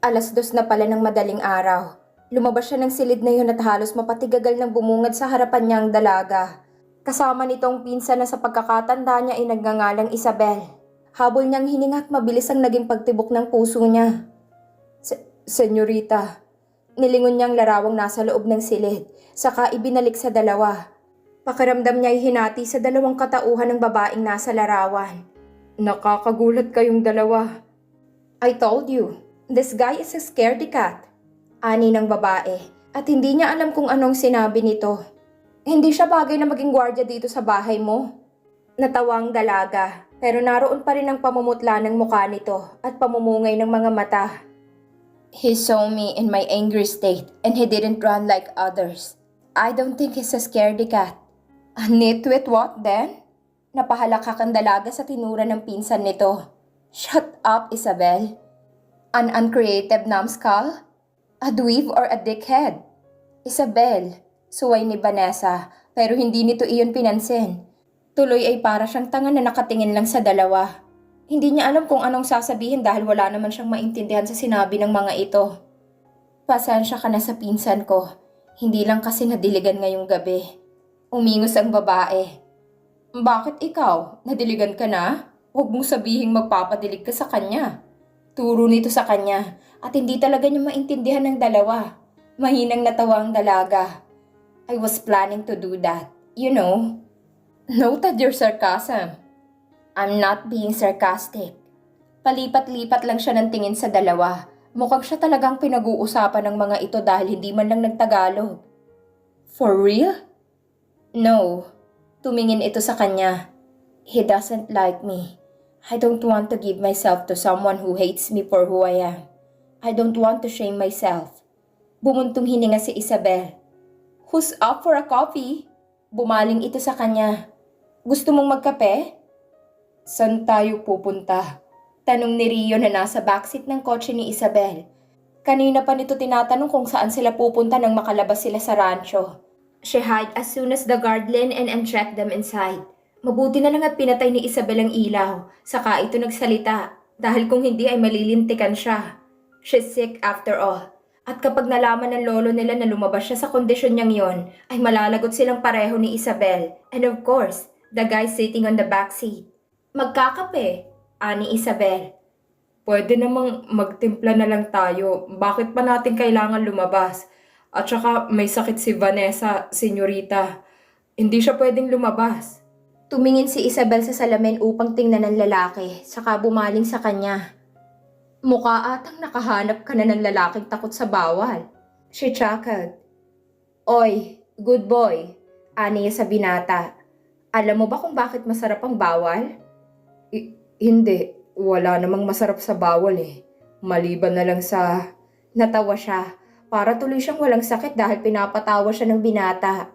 2:00 na pala ng madaling araw. Lumabas siya ng silid na yun at halos mapatigagal ng bumungad sa harapan niya ang dalaga. Kasama nitong pinsan na sa pagkakatanda niya ay nagngangalang Isabel. Habol niyang hininga at mabilis ang naging pagtibok ng puso niya. Senyorita, nilingon niyang larawang nasa loob ng silid, saka ibinalik sa dalawa. Pakiramdam niya ay hinati sa dalawang katauhan ng babaeng nasa larawan. Nakakagulat kayong dalawa. I told you, this guy is a scaredy cat. Ani ng babae, at hindi niya alam kung anong sinabi nito. Hindi siya bagay na maging gwardiya dito sa bahay mo. Natawa ang dalaga, pero naroon pa rin ang pamumutla ng mukha nito at pamumungay ng mga mata. He saw me in my angry state and he didn't run like others. I don't think he's a scaredy cat. A nitwit what then? Napahalakak ang dalaga sa tinura ng pinsan nito. Shut up, Isabel. An uncreative numbskull? A dweeb or a dickhead? Isabel, suway ni Vanessa, pero hindi nito iyon pinansin. Tuloy ay para siyang tanga na nakatingin lang sa dalawa. Hindi niya alam kung anong sasabihin dahil wala naman siyang maintindihan sa sinabi ng mga ito. Pasensya ka na sa pinsan ko. Hindi lang kasi nadiligan ngayong gabi. Umingos ang babae. Bakit ikaw? Nadiligan ka na? Huwag mong sabihing magpapadilig ka sa kanya. Turo nito sa kanya at hindi talaga niya maintindihan ng dalawa. Mahinang natawa ang dalaga. I was planning to do that, you know. Noted your sarcasm. I'm not being sarcastic. Palipat-lipat lang siya ng tingin sa dalawa. Mukhang siya talagang pinag-uusapan ng mga ito dahil hindi man lang nagtagalog. For real? No. Tumingin ito sa kanya. He doesn't like me. I don't want to give myself to someone who hates me for who I am. I don't want to shame myself. Bumuntong hininga si Isabel. Who's up for a coffee? Bumaling ito sa kanya. Gusto mong magkape? Saan tayo pupunta? Tanong ni Rio na nasa backseat ng kotse ni Isabel. Kanina pa nito tinatanong kung saan sila pupunta nang makalabas sila sa rancho. She hid as soon as the guard leaned in and checked them inside. Mabuti na lang at pinatay ni Isabel ang ilaw, saka ito nagsalita, dahil kung hindi ay malilintikan siya. She's sick after all. At kapag nalaman ng lolo nila na lumabas siya sa kondisyon niyang yon, ay malalagot silang pareho ni Isabel. And of course, the guy sitting on the back seat. Magkakape, ani Isabel. Pwede namang magtimpla na lang tayo. Bakit pa natin kailangan lumabas? At saka may sakit si Vanessa, senyorita. Hindi siya pwedeng lumabas. Tumingin si Isabel sa salamin upang tingnan ng lalaki, saka bumaling sa kanya. Mukha atang nakahanap ka na ng lalaking takot sa bawal. She chuckled. Oy, good boy, ani sa binata. Alam mo ba kung bakit masarap ang bawal? Hindi, wala namang masarap sa bawal eh. Maliban na lang sa... Natawa siya, para tuloy siyang walang sakit dahil pinapatawa siya ng binata.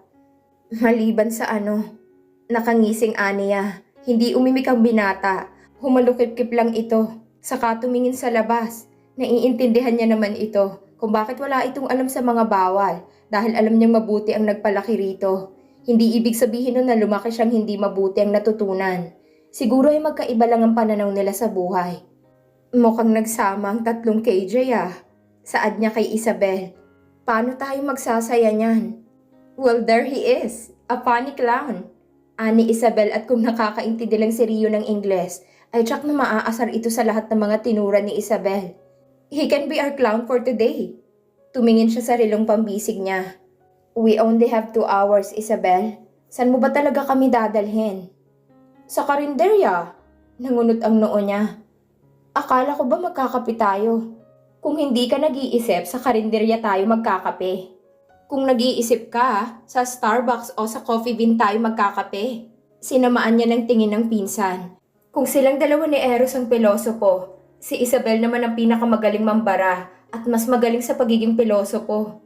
Maliban sa ano? Nakangising aniya, hindi umimik ang binata. Humalukip-kip lang ito. Saka tumingin sa labas. Naiintindihan niya naman ito kung bakit wala itong alam sa mga bawal dahil alam niyang mabuti ang nagpalaki rito. Hindi ibig sabihin nun na lumaki siyang hindi mabuti ang natutunan. Siguro ay magkaiba lang ang pananaw nila sa buhay. Mukhang nagsama ang 3 KJ Saad niya kay Isabel. Paano tayo magsasaya niyan? Well, there he is. A funny clown. Ani Isabel at kung nakakaintindi lang si Rio ng Ingles, ay tsak na maaasar ito sa lahat ng mga tinura ni Isabel. He can be our clown for today. Tumingin siya sa relong pambisig niya. We only have 2 hours, Isabel. San mo ba talaga kami dadalhin? Sa karinderya. Nangunot ang noo niya. Akala ko ba magkakape tayo? Kung hindi ka nag-iisip, sa karinderya tayo magkakape. Kung nag-iisip ka, sa Starbucks o sa Coffee Bean tayo magkakape. Sinamaan niya ng tingin ng pinsan. Kung silang dalawa ni Eros ang pilosopo, si Isabel naman ang pinakamagaling mambara at mas magaling sa pagiging pilosopo.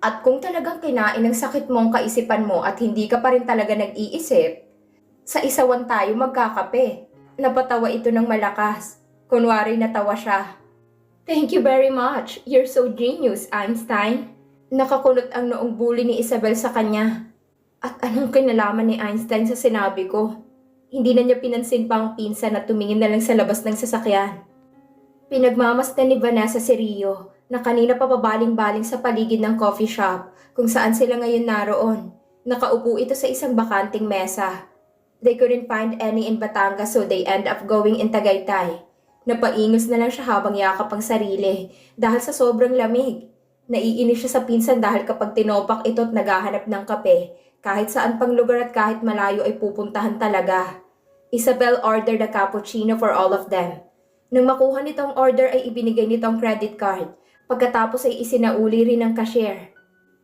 At kung talagang kinain ng sakit mo ang kaisipan mo at hindi ka pa rin talaga nag-iisip, sa isawan tayo magkakape. Napatawa ito ng malakas. Kunwari natawa siya. Thank you very much. You're so genius, Einstein. Nakakulot ang noong bully ni Isabel sa kanya. At anong kinalaman ni Einstein sa sinabi ko? Hindi na niya pinansin pa ang pinsan at tumingin na lang sa labas ng sasakyan. Pinagmamasdan ni Vanessa si Rio na kanina pa pabaling-baling sa paligid ng coffee shop kung saan sila ngayon naroon. Nakaupo ito sa isang bakanting mesa. They couldn't find any in Batangas so they end up going in Tagaytay. Napaingos na lang siya habang yakap ang sarili dahil sa sobrang lamig. Naiinis siya sa pinsan dahil kapag tinopak ito at naghahanap ng kape, kahit saan pang lugar at kahit malayo ay pupuntahan talaga. Isabel ordered a cappuccino for all of them. Nang makuha nitong order ay ibinigay nitong credit card. Pagkatapos ay isinauli rin ng cashier.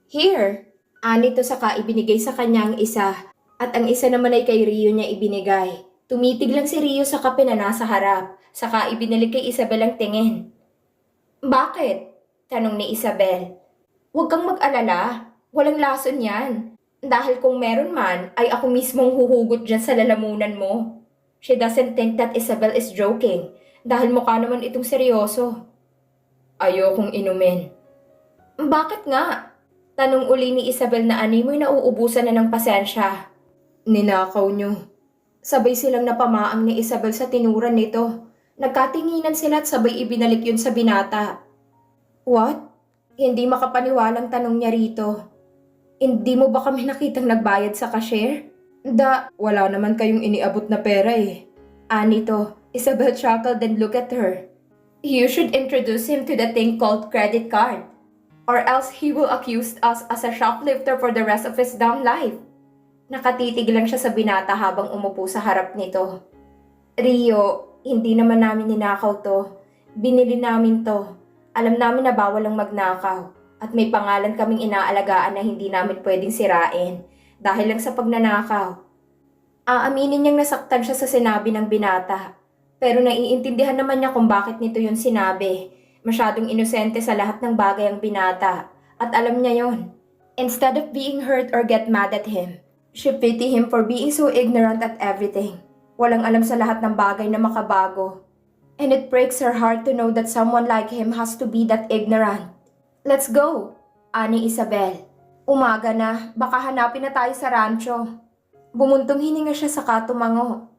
Here! Anito saka ibinigay sa kanya ang isa at ang isa naman ay kay Rio niya ibinigay. Tumitig lang si Rio sa kape na nasa harap, saka ibinalik kay Isabel ang tingin. Bakit? Tanong ni Isabel. Huwag kang mag-alala, walang lason yan. Dahil kung meron man, ay ako mismong huhugot dyan sa lalamunan mo. She doesn't think that Isabel is joking, dahil mukha naman itong seryoso. Ayokong inumin. Bakit nga? Tanong uli ni Isabel na animoy na uubusan na ng pasensya. Ninakaw niyo. Sabay silang napamaang ni Isabel sa tinuran nito. Nagkatinginan sila at sabay ibinalik yun sa binata. What? Hindi makapaniwalang tanong niya rito. Hindi mo ba kami nakitang nagbayad sa cashier? Wala naman kayong iniabot na pera eh. Anito, Isabel chuckled and looked at her. You should introduce him to the thing called credit card. Or else he will accuse us as a shoplifter for the rest of his damn life. Nakatitig lang siya sa binata habang umupo sa harap nito. Rio, hindi naman namin ninakaw to. Binili namin to. Alam namin na bawal ang magnakaw at may pangalan kaming inaalagaan na hindi namin pwedeng sirain dahil lang sa pagnanakaw. Aaminin niyang nasaktan siya sa sinabi ng binata pero naiintindihan naman niya kung bakit nito yun sinabi. Masyadong inosente sa lahat ng bagay ang binata at alam niya yon. Instead of being hurt or get mad at him, she pity him for being so ignorant at everything. Walang alam sa lahat ng bagay na makabago. And it breaks her heart to know that someone like him has to be that ignorant. Let's go, ani Isabel. Umaga na, baka hanapin na tayo sa rancho. Bumuntong hininga siya saka tumango.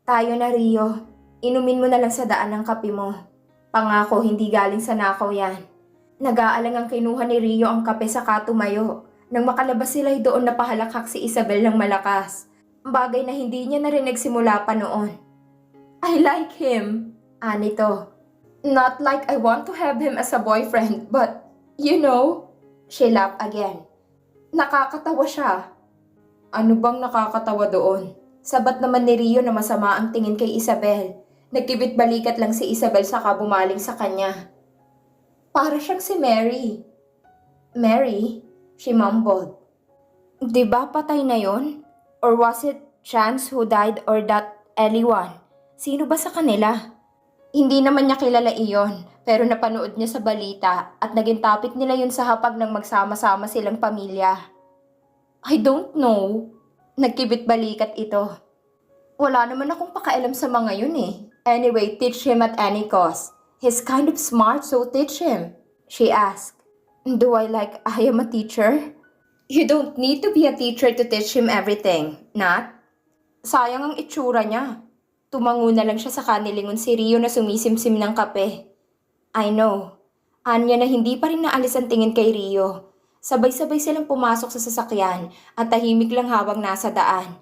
Tayo na Rio, inumin mo na lang sa daan ng kape mo. Pangako hindi galing sa nakaw yan. Nag-aalang ang kinuha ni Rio ang kape saka tumayo. Nang makalabas sila doon napahalakhak si Isabel ng malakas. Bagay na hindi niya narinig simula pa noon. I like him. Anito. Not like I want to have him as a boyfriend, but, you know, she laughed again. Nakakatawa siya. Ano bang nakakatawa doon? Sabat naman ni Rio na masama ang tingin kay Isabel. Nagkibit balikat lang si Isabel saka bumaling sa kanya. Para siyang si Mary. Mary? She mumbled. Diba patay na yon? Or was it Chance who died or that Ellie one? Sino ba sa kanila? Hindi naman niya kilala iyon, pero napanood niya sa balita at naging topic nila yun sa hapag ng magsama-sama silang pamilya. I don't know. Nagkibit balikat ito. Wala naman akong pakailam sa mga yun eh. Anyway, teach him at any cost. He's kind of smart, so teach him. She asked. Do I like I am a teacher? You don't need to be a teacher to teach him everything, Nat. Sayang ang itsura niya. Tumango na lang siya sa kanilingon si Rio na sumisimsim ng kape. I know. Anya na hindi pa rin naalis ang tingin kay Rio. Sabay-sabay silang pumasok sa sasakyan at tahimik lang habang nasa daan.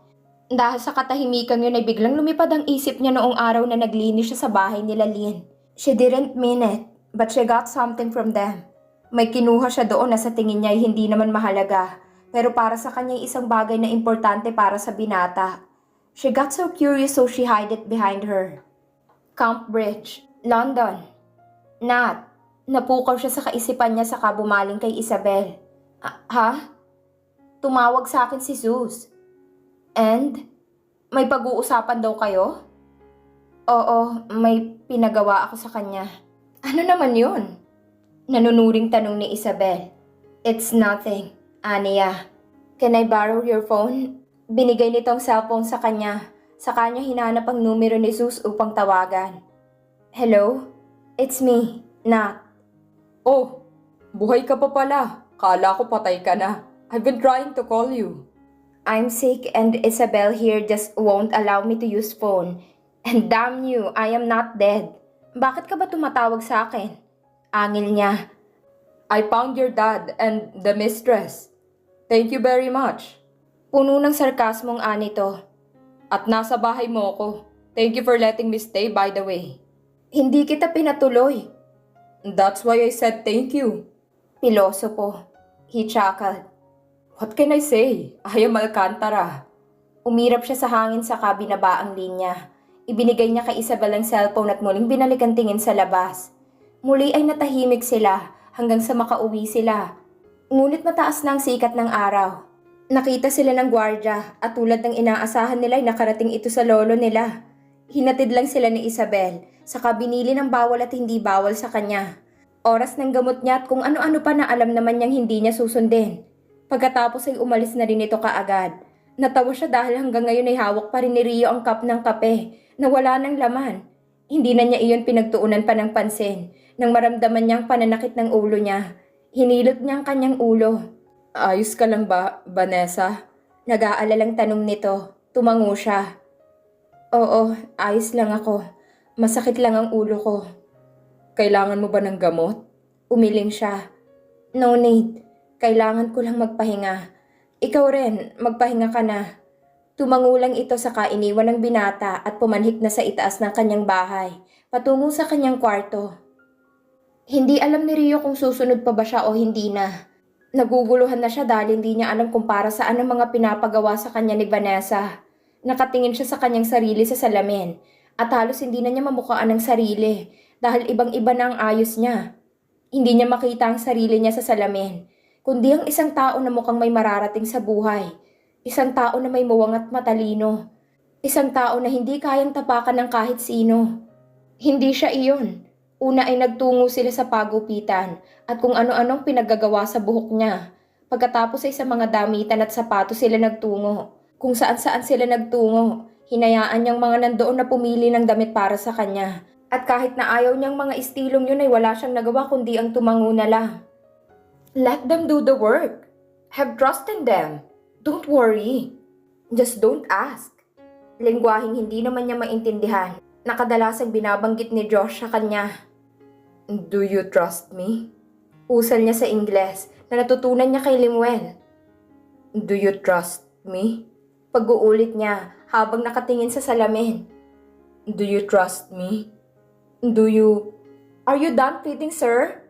Dahil sa katahimikan yun ay biglang lumipad ang isip niya noong araw na naglinis siya sa bahay nila Lynn. She didn't mean it, but she got something from them. May kinuha siya doon na sa tingin niya ay hindi naman mahalaga, pero para sa kanya ay isang bagay na importante para sa binata. She got so curious so she hid it behind her. Camp Bridge, London. Nat, napukaw siya sa kaisipan niya saka bumaling kay Isabel. Ha? Tumawag sa akin si Zeus. And? May pag-uusapan daw kayo? Oo, may pinagawa ako sa kanya. Ano naman yun? Nanunuring tanong ni Isabel. It's nothing, Ania. Can I borrow your phone? Binigay nitong cellphone sa kanya. Sa kanya hinanap ang numero ni Zeus upang tawagan. Hello? It's me, Nat. Oh, buhay ka pa pala. Kala ko patay ka na. I've been trying to call you. I'm sick and Isabel here just won't allow me to use phone. And damn you, I am not dead. Bakit ka ba tumatawag sa akin? Angil niya. I found your dad and the mistress. Thank you very much. Puno ng sarkasmong anito. At nasa bahay mo ako. Thank you for letting me stay, by the way. Hindi kita pinatuloy. That's why I said thank you. Pilosopo. He chuckled. What can I say? I am Alcantara. Umirap siya sa hangin sa kabinabaang linya. Ibinigay niya kay Isabel ang cellphone at muling binalikan tingin sa labas. Muli ay natahimik sila hanggang sa makauwi sila. Ngunit mataas na ang sikat ng araw. Nakita sila ng gwardya at tulad ng inaasahan nila ay nakarating ito sa lolo nila. Hinatid lang sila ni Isabel, saka binili ng bawal at hindi bawal sa kanya. Oras ng gamot niya at kung ano-ano pa na alam naman niyang hindi niya susundin. Pagkatapos ay umalis na rin ito kaagad. Natawa siya dahil hanggang ngayon ay hawak pa rin ni Rio ang cup ng kape na wala ng laman. Hindi na niya iyon pinagtuunan pa ng pansin nang maramdaman niyang pananakit ng ulo niya. Hinilot niya ang kanyang ulo. Ayos ka lang ba, Vanessa? Nag-aalalang tanong nito. Tumango siya. Oo, ayos lang ako. Masakit lang ang ulo ko. Kailangan mo ba ng gamot? Umiling siya. No need. Kailangan ko lang magpahinga. Ikaw rin, magpahinga ka na. Tumango lang ito saka iniwan ng binata at pumanhik na sa itaas ng kanyang bahay, patungo sa kanyang kwarto. Hindi alam ni Rio kung susunod pa ba siya o hindi na. Naguguluhan na siya dahil hindi niya alam kung para saan ang mga pinapagawa sa kanya ni Vanessa. Nakatingin siya sa kanyang sarili sa salamin at halos hindi na niya mamukhaan ang sarili dahil ibang-iba na ang ayos niya. Hindi niya makita ang sarili niya sa salamin, kundi ang isang tao na mukhang may mararating sa buhay. Isang tao na may muwang at matalino. Isang tao na hindi kayang tapakan ng kahit sino. Hindi siya iyon. Una ay nagtungo sila sa pagupitan at kung ano-anong pinaggagawa sa buhok niya. Pagkatapos ay sa mga damitan at sapatos sila nagtungo. Kung saan-saan sila nagtungo, hinayaan niyang mga nandoon na pumili ng damit para sa kanya. At kahit na ayaw niyang mga istilong yun ay wala siyang nagawa kundi ang tumango na lang. Let them do the work. Have trust in them. Don't worry. Just don't ask. Lengguaheng hindi naman niya maintindihan. Nakadalasang binabanggit ni Josh sa kanya. Do you trust me? Usal niya sa Ingles na natutunan niya kay Limuel. Do you trust me? Pag-uulit niya habang nakatingin sa salamin. Do you trust me? Are you done feeding, sir?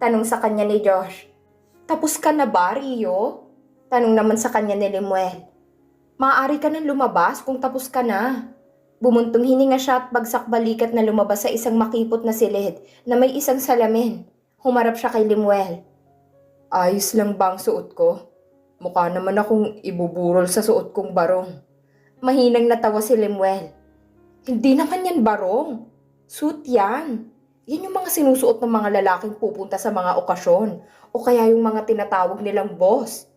Tanong sa kanya ni Josh. Tapos ka na ba, Rio? Tanong naman sa kanya ni Limuel. Maaari ka nang lumabas kung tapos ka na. Bumuntong hininga siya at bagsak balikat na lumabas sa isang makipot na silid na may isang salamin. Humarap siya kay Limuel. Ayos lang ba ang suot ko? Mukha naman akong ibuburol sa suot kong barong. Mahinang natawa si Limuel. Hindi naman yan barong. Suit yan. Yan yung mga sinusuot ng mga lalaking pupunta sa mga okasyon o kaya yung mga tinatawag nilang boss.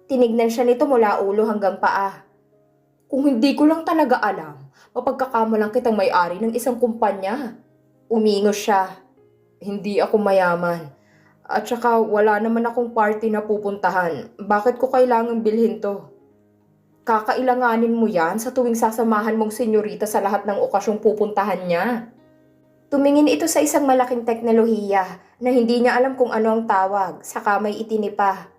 Tinignan siya nito mula ulo hanggang paa. Kung hindi ko lang talaga alam, mapagkakamalang kitang may-ari ng isang kumpanya. Umingos siya. Hindi ako mayaman. At saka wala naman akong party na pupuntahan. Bakit ko kailangang bilhin to? Kakailanganin mo yan sa tuwing sasamahan mong senyorita sa lahat ng okasyong pupuntahan niya. Tumingin ito sa isang malaking teknolohiya na hindi niya alam kung ano ang tawag, saka may itinipa.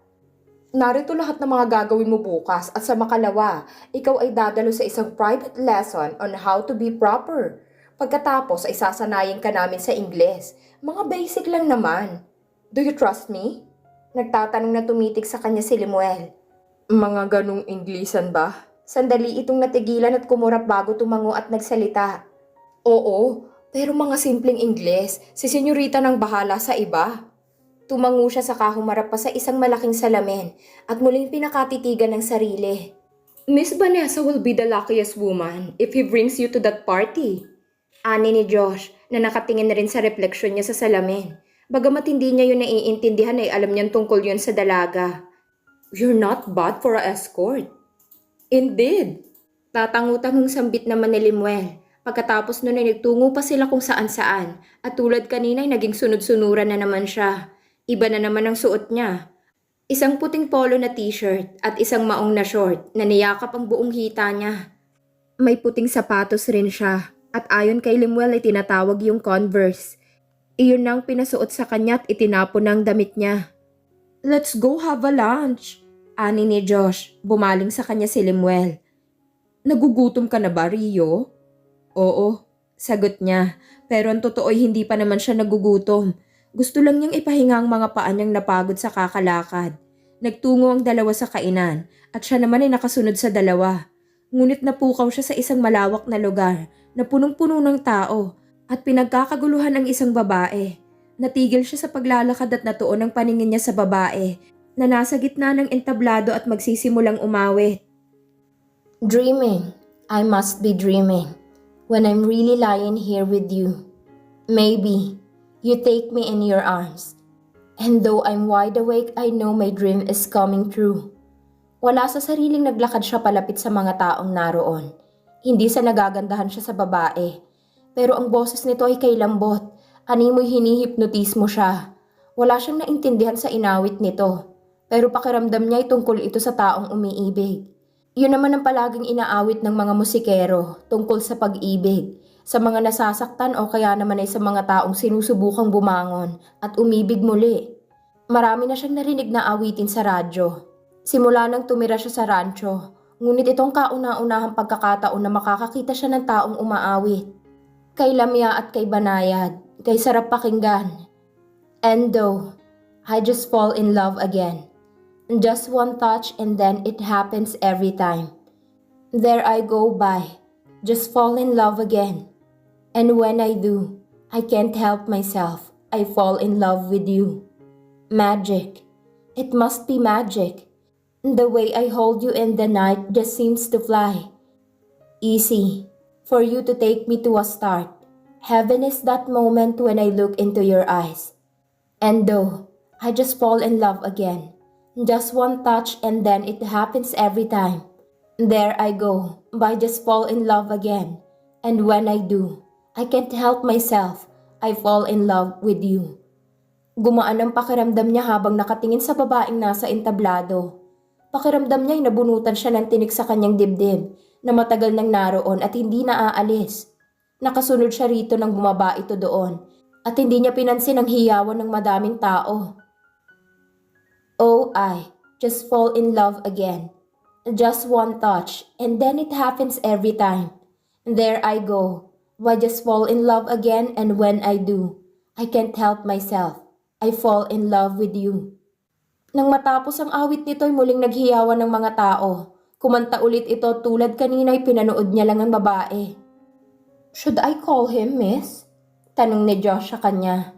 Narito lahat ng mga gagawin mo bukas at sa makalawa, ikaw ay dadalo sa isang private lesson on how to be proper. Pagkatapos ay sasanayin ka namin sa Ingles. Mga basic lang naman. Do you trust me? Nagtatanong na tumitig sa kanya si Limuel. Mga ganong Inglisan ba? Sandali itong natigilan at kumurap bago tumango at nagsalita. Oo, pero mga simpleng Ingles, si senyorita nang bahala sa iba. Tumango siya saka humarap pa sa isang malaking salamin at muling pinakatitigan ng sarili. Miss Vanessa will be the luckiest woman if he brings you to that party. Ani ni Josh na nakatingin na rin sa refleksyon niya sa salamin. Bagamat hindi niya yun naiintindihan ay alam niyang tungkol yun sa dalaga. You're not bad for a escort. Indeed. Tatango-tangong sambit naman ni Limuel. Pagkatapos nun ay nagtungo pa sila kung saan-saan at tulad kanina ay naging sunod-sunuran na naman siya. Iba na naman ang suot niya. Isang puting polo na t-shirt at isang maong na short na niyakap ang buong hita niya. May puting sapatos rin siya. At ayon kay Lemuel ay tinatawag yung Converse. Iyon nang pinasuot sa kanya at itinapon ng damit niya. Let's go have a lunch, ani ni Josh. Bumaling sa kanya si Lemuel. Nagugutom ka na ba, Rio? Oo, sagot niya. Pero ang totoo ay hindi pa naman siya nagugutom. Gusto lang niyang ipahinga ang mga paa niyang napagod sa kakalakad. Nagtungo ang dalawa sa kainan at siya naman ay nakasunod sa dalawa. Ngunit napukaw siya sa isang malawak na lugar na punong-puno ng tao at pinagkakaguluhan ang isang babae. Natigil siya sa paglalakad at natuon ang paningin niya sa babae na nasa gitna ng entablado at magsisimulang umawit. Dreaming. I must be dreaming. When I'm really lying here with you. Maybe you take me in your arms. And though I'm wide awake, I know my dream is coming true. Wala sa sariling naglakad siya palapit sa mga taong naroon. Hindi sa nagagandahan siya sa babae. Pero ang boses nito ay kay lambot. Animoy hinihipnotismo siya. Wala siyang naintindihan sa inawit nito. Pero pakiramdam niya ay tungkol ito sa taong umiibig. Yun naman ang palaging inaawit ng mga musikero tungkol sa pag-ibig. Sa mga nasasaktan o kaya naman ay sa mga taong sinusubukang bumangon at umibig muli. Marami na siyang narinig na awitin sa radyo. Simula nang tumira siya sa rancho, ngunit itong kauna-unahang pagkakataon na makakakita siya ng taong umaawit. Kay Lamia at kay Banayad, kay sarap pakinggan. And though, I just fall in love again. Just one touch and then it happens every time. There I go by, just fall in love again. And when I do, I can't help myself. I fall in love with you. Magic. It must be magic. The way I hold you in the night just seems to fly. Easy. For you to take me to a start. Heaven is that moment when I look into your eyes. And though, I just fall in love again. Just one touch and then it happens every time. There I go, by just fall in love again. And when I do, I can't help myself. I fall in love with you. Gumaan ang pakiramdam niya habang nakatingin sa babaeng nasa entablado. Pakiramdam niya ay nabunutan siya ng tinik sa kanyang dibdib na matagal nang naroon at hindi naaalis. Nakasunod siya rito nang bumaba ito doon at hindi niya pinansin ang hiyawan ng madaming tao. Oh, I just fall in love again. Just one touch and then it happens every time. There I go. Why just fall in love again and when I do, I can't help myself. I fall in love with you. Nang matapos ang awit nito ay muling naghiyawan ng mga tao. Kumanta ulit ito tulad kanina ay pinanood niya lang ang babae. Should I call him, miss? Tanong ni Josh sa kanya.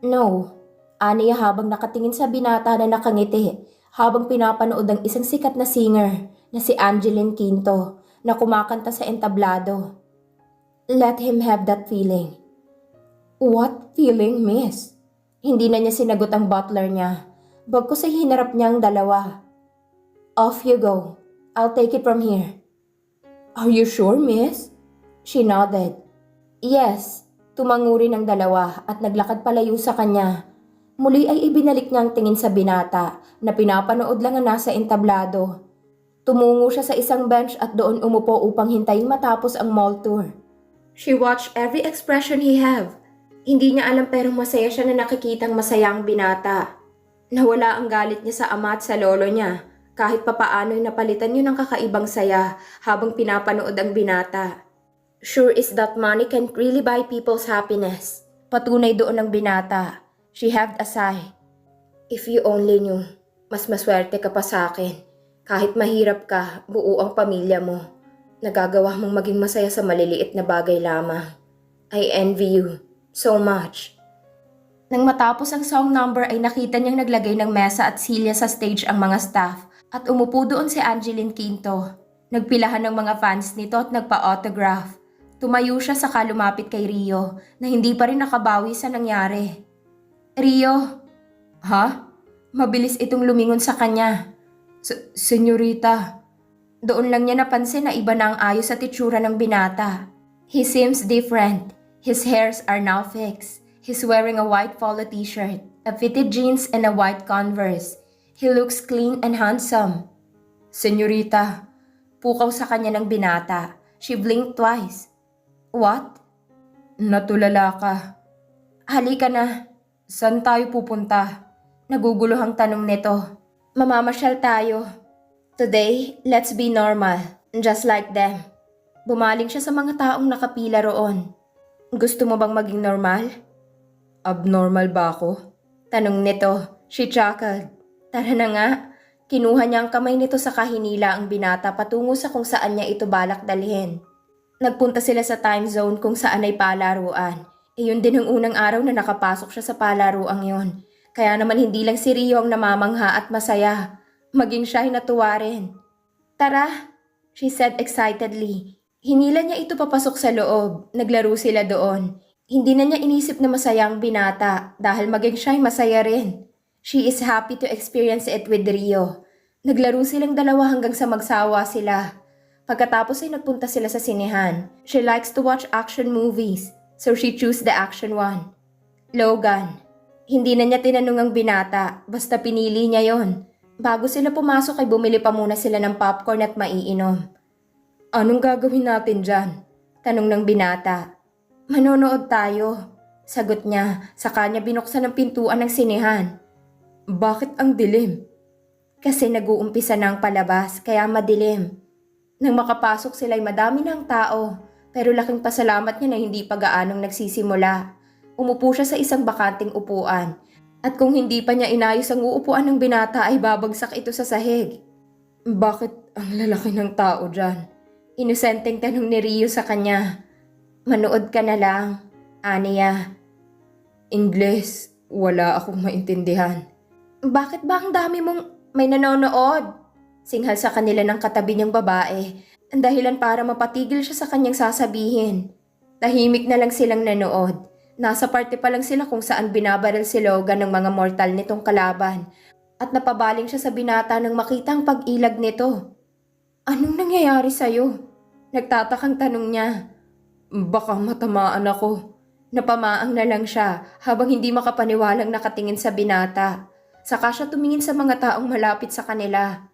No, aniya habang nakatingin sa binata na nakangiti habang pinapanood ang isang sikat na singer na si Angeline Quinto na kumakanta sa entablado. Let him have that feeling. What feeling, miss? Hindi na niya sinagot ang butler niya. Bagkus ay hinarap niya ang dalawa. Off you go. I'll take it from here. Are you sure, miss? She nodded. Yes, tumanguri ng dalawa at naglakad palayo sa kanya. Muli ay ibinalik niya ang tingin sa binata na pinapanood lang ang nasa entablado. Tumungo siya sa isang bench at doon umupo upang hintayin matapos ang mall tour. She watched every expression he have. Hindi niya alam pero masaya siya na nakikitang masayang binata. Nawala ang galit niya sa ama at sa lolo niya. Kahit papaano ay napalitan yun ng kakaibang saya habang pinapanood ang binata. Sure is that money can't really buy people's happiness. Patunay doon ng binata. She heaved a sigh. If you only knew, mas maswerte ka pa sa akin. Kahit mahirap ka, buo ang pamilya mo. Nagagawa mong maging masaya sa maliliit na bagay lamang. I envy you so much. Nang matapos ang song number ay nakita niyang naglagay ng mesa at silya sa stage ang mga staff at umupo doon si Angeline Quinto. Nagpilahan ng mga fans nito at nagpa-autograph. Tumayo siya saka lumapit kay Rio na hindi pa rin nakabawi sa nangyari. Rio? Ha? Mabilis itong lumingon sa kanya. Senyorita. Doon lang niya napansin na iba na ang ayos at itsura ng binata. He seems different. His hairs are now fixed. He's wearing a white polo t-shirt, a fitted jeans and a white Converse. He looks clean and handsome. Senyorita. Pukaw sa kanya ng binata. She blinked twice. What? Natulala ka. Halika na. Saan tayo pupunta? Naguguluhang tanong nito. Mamamasyal tayo. Today, let's be normal. Just like them. Bumaling siya sa mga taong nakapila roon. Gusto mo bang maging normal? Abnormal ba ako? Tanong nito. She chuckled. Tara na nga. Kinuha niya ang kamay nito sa kahinila ang binata patungo sa kung saan niya ito balak dalhin. Nagpunta sila sa time zone kung saan ay palaruan. Iyon din ang unang araw na nakapasok siya sa palaruang yon. Kaya naman hindi lang si Rio ang namamangha at masaya. Maging siya ay natuwa rin. Tara, she said excitedly. Hinila niya ito papasok sa loob. Naglaro sila doon. Hindi na niya inisip na masaya ang binata dahil maging siya ay masaya rin. She is happy to experience it with Rio. Naglaro silang dalawa hanggang sa magsawa sila. Pagkatapos ay nagpunta sila sa sinehan. She likes to watch action movies, so she chose the action one. Logan. Hindi na niya tinanong ang binata, basta pinili niya yon. Bago sila pumasok ay bumili pa muna sila ng popcorn at maiinom. Anong gagawin natin dyan? Tanong ng binata. Manonood tayo. Sagot niya, saka niya binuksan ang pintuan ng sinehan. Bakit ang dilim? Kasi nag-uumpisa na ang palabas, kaya madilim. Nang makapasok sila ay madami ng tao, pero laking pasalamat niya na hindi pa gaanong nagsisimula. Umupo siya sa isang bakanting upuan, at kung hindi pa niya inayos ang uupuan ng binata ay babagsak ito sa sahig. Bakit ang lalaki ng tao dyan? Inosenteng tanong ni Rio sa kanya. Manood ka na lang, aniya. Ingles, wala akong maintindihan. Bakit ba ang dami mong may nanonood? Singhal sa kanila ng katabi niyang babae. Ang dahilan para mapatigil siya sa kanyang sasabihin. Tahimik na lang silang nanood. Nasa parte pa lang sila kung saan binabaril si Logan ng mga mortal nitong kalaban. At napabaling siya sa binata nang makita ang pag-ilag nito. Anong nangyayari sa'yo? Nagtatakang tanong niya. Baka matamaan ako. Napamaang na lang siya habang hindi makapaniwalang nakatingin sa binata. Saka siya tumingin sa mga taong malapit sa kanila.